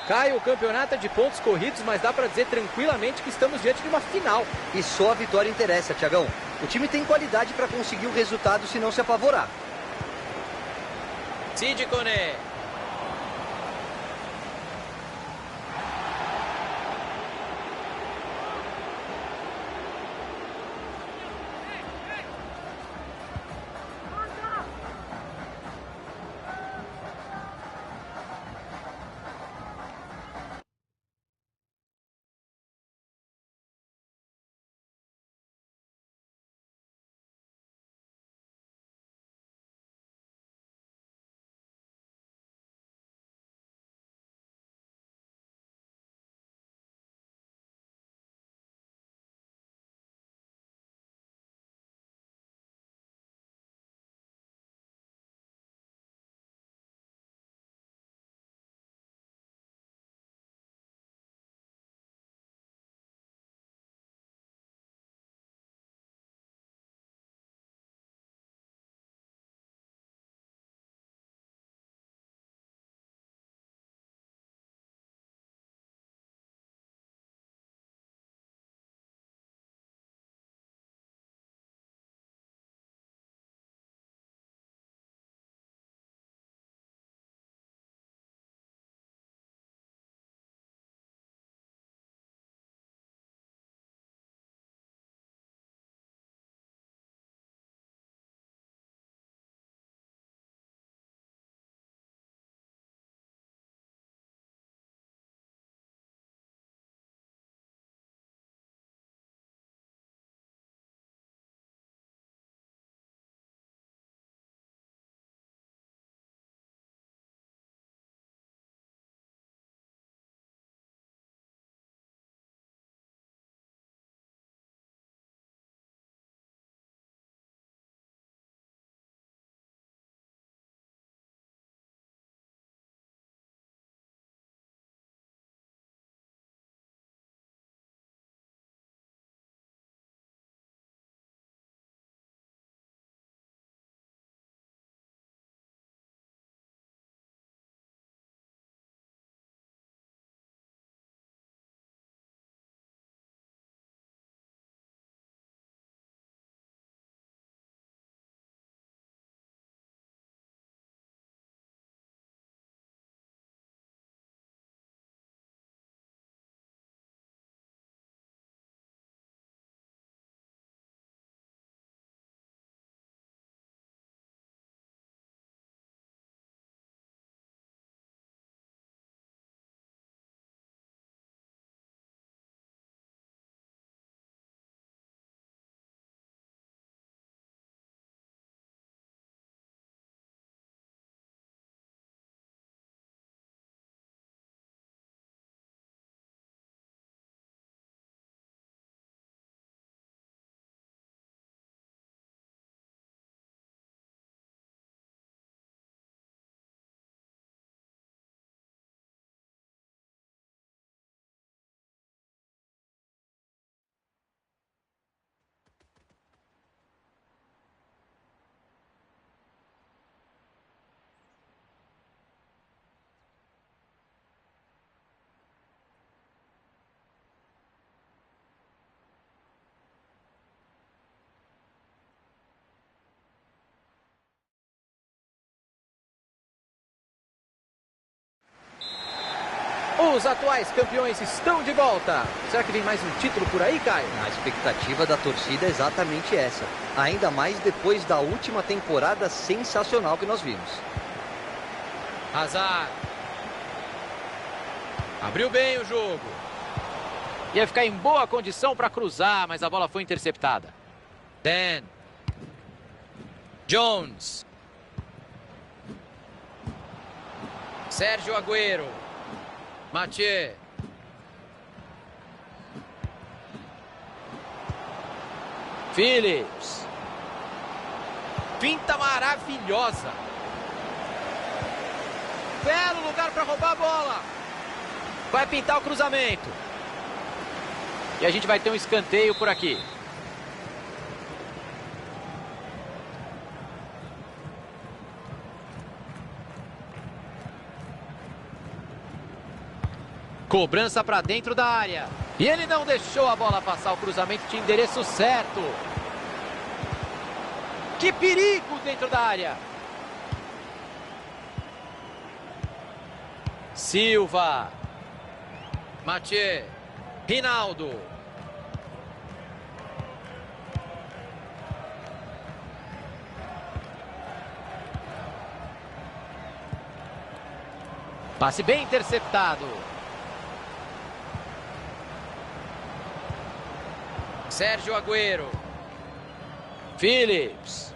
Caio, o campeonato é de pontos corridos, mas dá pra dizer tranquilamente que estamos diante de uma final. E só a vitória interessa, Thiagão. O time tem qualidade para conseguir o resultado se não se apavorar. Cid Koné. Os atuais campeões estão de volta. Será que vem mais um título por aí, Caio? A expectativa da torcida é exatamente essa. Ainda mais depois da última temporada sensacional que nós vimos. Hazard. Abriu bem o jogo. Ia ficar em boa condição para cruzar, mas a bola foi interceptada. Dan. Jones. Sérgio Agüero. Mathieu. Phillips. Finta maravilhosa. Belo lugar para roubar a bola. Vai pintar o cruzamento. E a gente vai ter um escanteio por aqui. Cobrança para dentro da área. E ele não deixou a bola passar. O cruzamento tinha endereço certo. Que perigo dentro da área. Silva. Mathieu. Rinaldo. Passe bem interceptado. Sérgio Agüero. Phillips.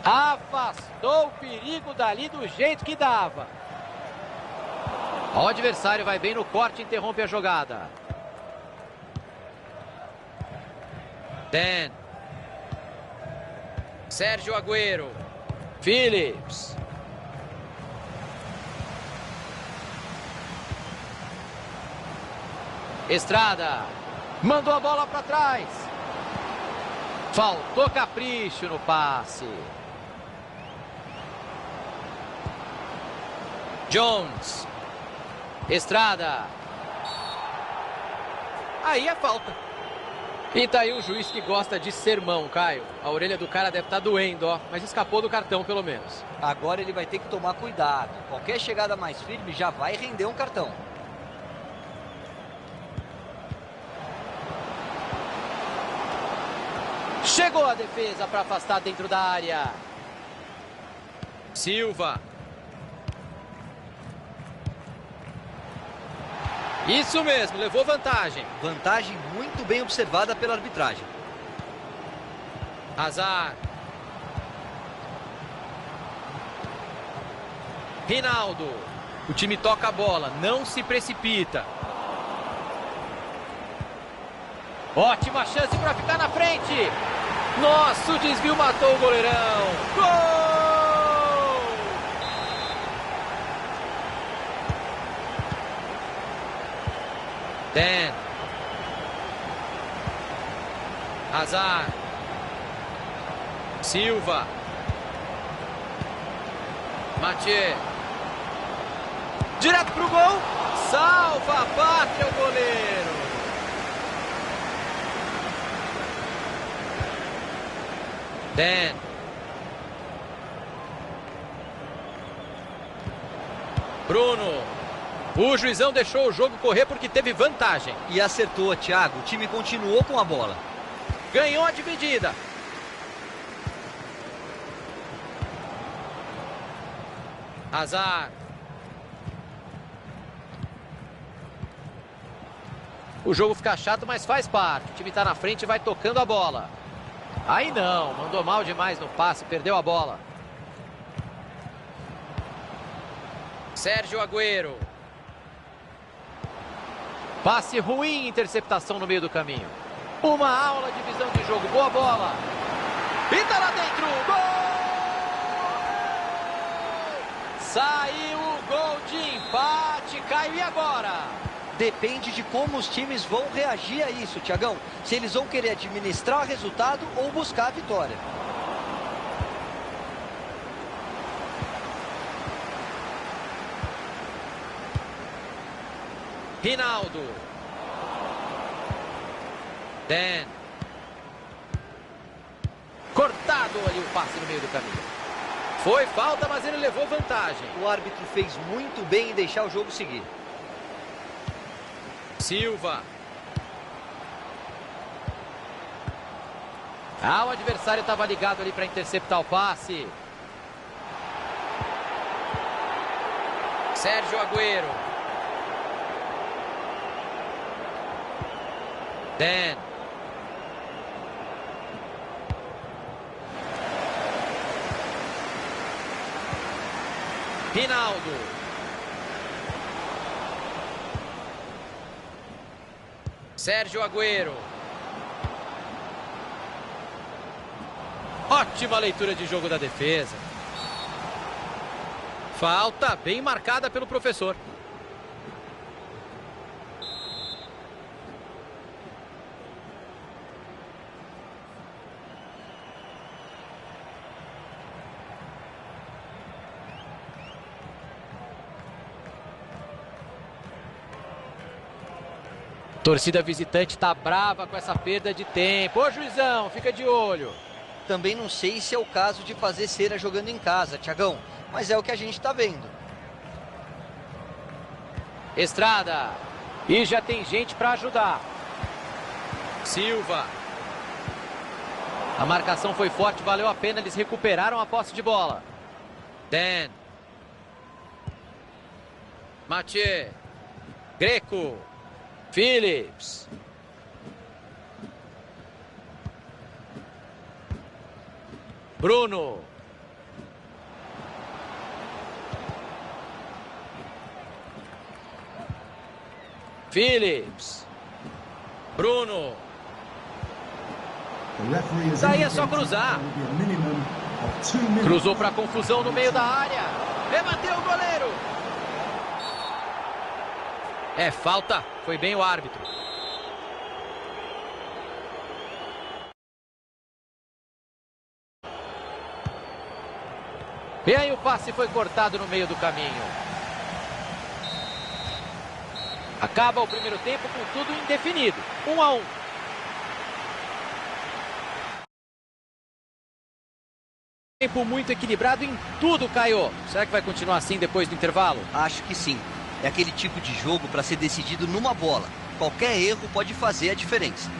Afastou o perigo dali do jeito que dava. O adversário vai bem no corte e interrompe a jogada. Dan. Sérgio Agüero. Phillips. Estrada. Mandou a bola para trás. Faltou capricho no passe. Jones. Estrada. Aí é falta. E tá aí o juiz que gosta de sermão, Caio. A orelha do cara deve estar doendo, ó. Mas escapou do cartão, pelo menos. Agora ele vai ter que tomar cuidado. Qualquer chegada mais firme já vai render um cartão. Chegou a defesa para afastar dentro da área. Silva. Isso mesmo, levou vantagem. Vantagem muito bem observada pela arbitragem. Hazard. Rinaldo. O time toca a bola, não se precipita. Ótima chance para ficar na frente. Nossa, o desvio matou o goleirão. Gol! Dan. Hazard. Silva. Mathieu. Direto pro gol. Salva a pátria o goleiro. Dan. Bruno. O juizão deixou o jogo correr porque teve vantagem. E acertou, Thiago. O time continuou com a bola. Ganhou a dividida. Hazard. O jogo fica chato, mas faz parte. O time está na frente e vai tocando a bola. Aí não, mandou mal demais no passe, perdeu a bola. Sérgio Agüero. Passe ruim, interceptação no meio do caminho. Uma aula de visão de jogo, boa bola. E tá lá dentro, gol! Saiu o gol de empate, Caio, e agora? Depende de como os times vão reagir a isso, Thiagão. Se eles vão querer administrar o resultado ou buscar a vitória. Rinaldo. Dan. Cortado ali o passe no meio do caminho. Foi falta, mas ele levou vantagem. O árbitro fez muito bem em deixar o jogo seguir. Silva. Ah, o adversário estava ligado ali para interceptar o passe. Sérgio Agüero. Dan. Rinaldo. Sérgio Agüero. Ótima leitura de jogo da defesa. Falta bem marcada pelo professor. Torcida visitante tá brava com essa perda de tempo. Ô, juizão, fica de olho. Também não sei se é o caso de fazer cera jogando em casa, Thiagão, mas é o que a gente tá vendo. Estrada. E já tem gente para ajudar. Silva. A marcação foi forte, valeu a pena, eles recuperaram a posse de bola. Dan. Mathieu. Greco. Phillips. Bruno. Phillips. Bruno. Daí é só cruzar. Cruzou para confusão no meio da área. Rebateu o goleiro. É falta. Foi bem o árbitro. E aí o passe foi cortado no meio do caminho. Acaba o primeiro tempo com tudo indefinido. 1-1. Tempo muito equilibrado em tudo, Caio. Será que vai continuar assim depois do intervalo? Acho que sim. É aquele tipo de jogo para ser decidido numa bola. Qualquer erro pode fazer a diferença.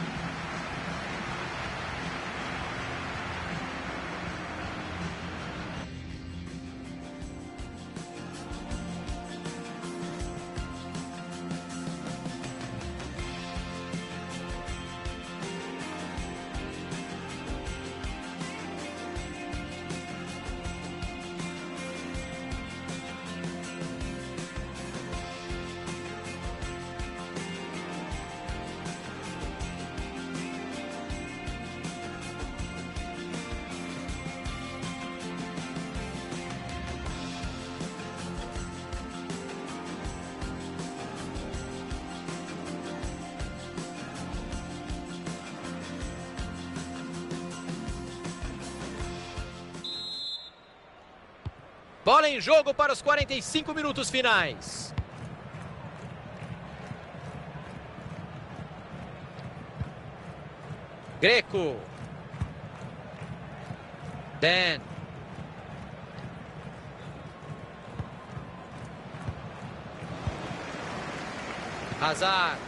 Bola em jogo para os 45 minutos finais. Greco. Dan. Hazard.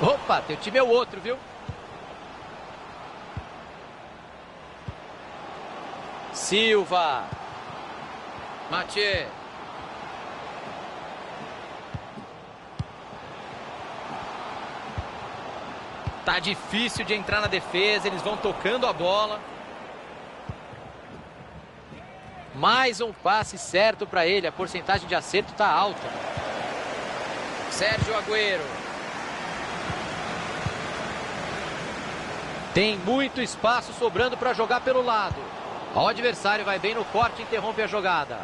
Opa, teu time é o outro, viu? Silva. Mathieu. Tá difícil de entrar na defesa, eles vão tocando a bola. Mais um passe certo para ele, a porcentagem de acerto tá alta. Sérgio Agüero. Tem muito espaço sobrando para jogar pelo lado. O adversário vai bem no corte e interrompe a jogada.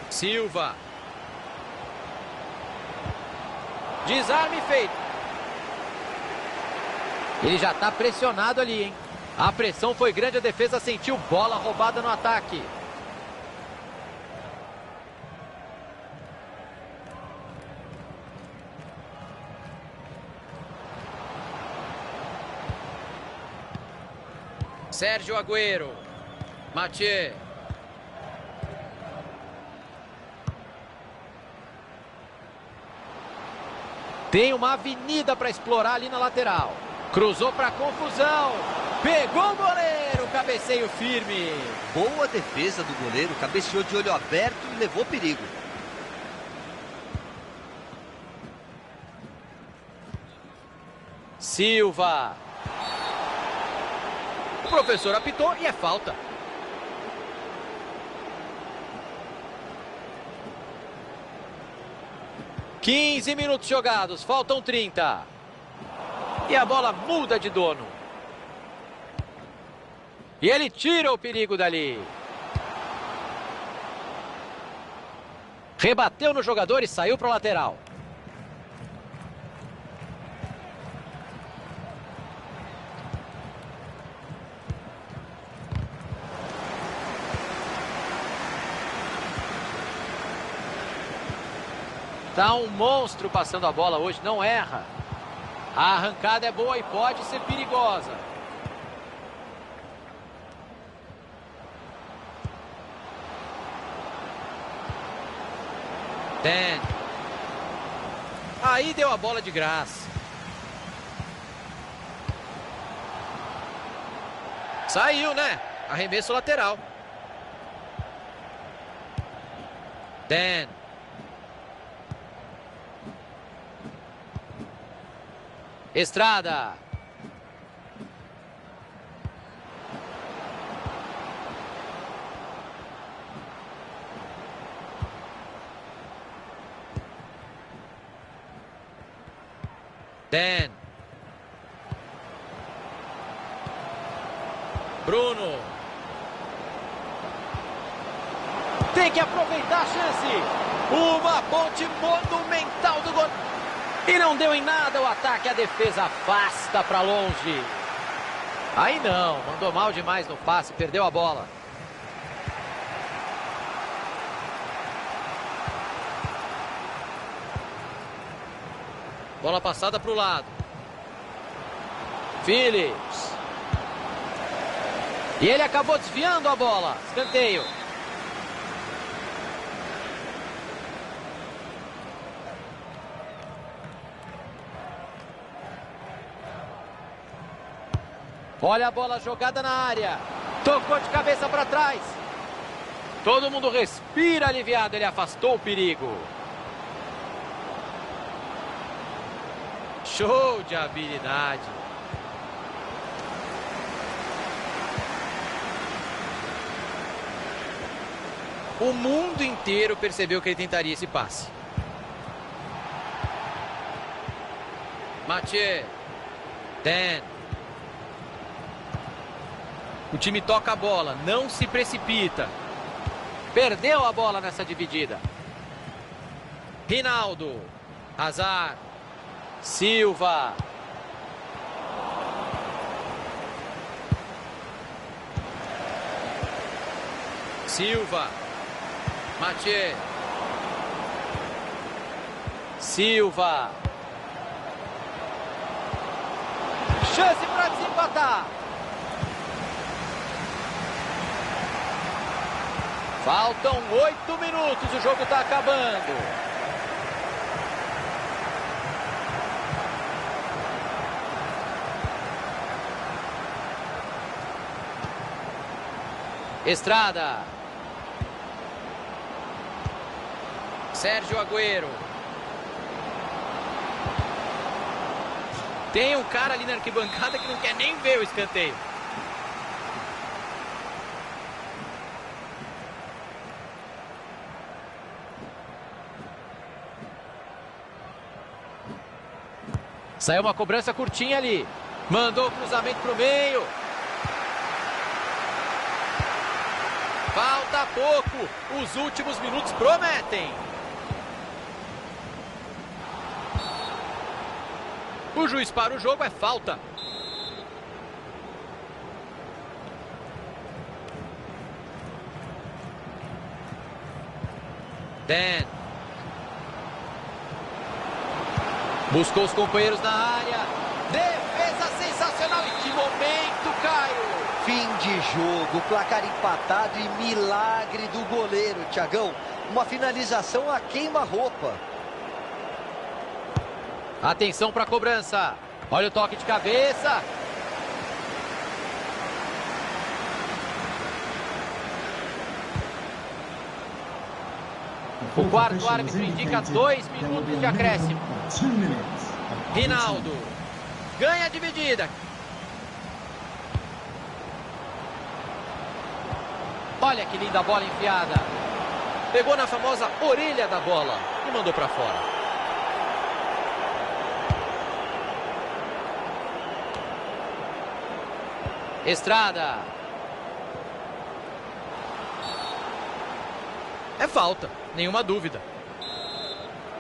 Silva. Desarme feito. Ele já está pressionado ali, hein? A pressão foi grande, a defesa sentiu bola roubada no ataque. Sérgio Agüero. Mathieu. Tem uma avenida para explorar ali na lateral. Cruzou para confusão. Pegou o goleiro. Cabeceio firme. Boa defesa do goleiro. Cabeceou de olho aberto e levou perigo. Silva. O professor apitou e é falta. (15 minutos jogados, faltam 30. E a bola muda de dono. E ele tira o perigo dali. Rebateu no jogador e saiu para o lateral. Tá um monstro passando a bola hoje, não erra. A arrancada é boa e pode ser perigosa. Dan. Aí deu a bola de graça. Saiu, né? Arremesso lateral. Dan. Estrada. Dan. Bruno. Tem que aproveitar a chance. Uma ponte monumental do gol. E não deu em nada o ataque. A defesa afasta para longe. Aí não. Mandou mal demais no passe. Perdeu a bola. Bola passada para o lado. Phillips. E ele acabou desviando a bola. Escanteio. Olha a bola jogada na área. Tocou de cabeça para trás. Todo mundo respira aliviado. Ele afastou o perigo. Show de habilidade. O mundo inteiro percebeu que ele tentaria esse passe. Mathieu. Dan. O time toca a bola, não se precipita. Perdeu a bola nessa dividida. Rinaldo. Hazard. Silva. Silva. Mathieu. Silva. Chance para desempatar. Faltam 8 minutos, o jogo está acabando. Estrada. Sérgio Agüero. Tem um cara ali na arquibancada que não quer nem ver o escanteio. Saiu uma cobrança curtinha ali. Mandou o cruzamento para o meio. Falta pouco. Os últimos minutos prometem. O juiz para o jogo, é falta. Dan. Buscou os companheiros na área. Defesa sensacional. E que momento, Caio. Fim de jogo, placar empatado e milagre do goleiro, Thiagão. Uma finalização a queima-roupa. Atenção para a cobrança. Olha o toque de cabeça. O quarto árbitro indica 2 minutos de acréscimo. Rinaldo. Ganha a dividida. Olha que linda bola enfiada. Pegou na famosa orelha da bola e mandou para fora. Estrada. É falta, nenhuma dúvida.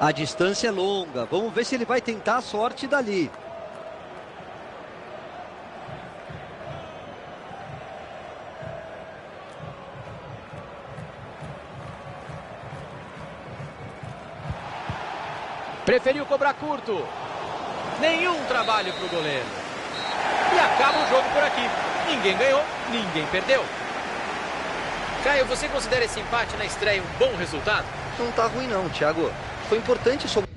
A distância é longa. Vamos ver se ele vai tentar a sorte dali. Preferiu cobrar curto. Nenhum trabalho para o goleiro. E acaba o jogo por aqui. Ninguém ganhou, ninguém perdeu. Caio, você considera esse empate na estreia um bom resultado? Não tá ruim não, Thiago. Foi importante sobre...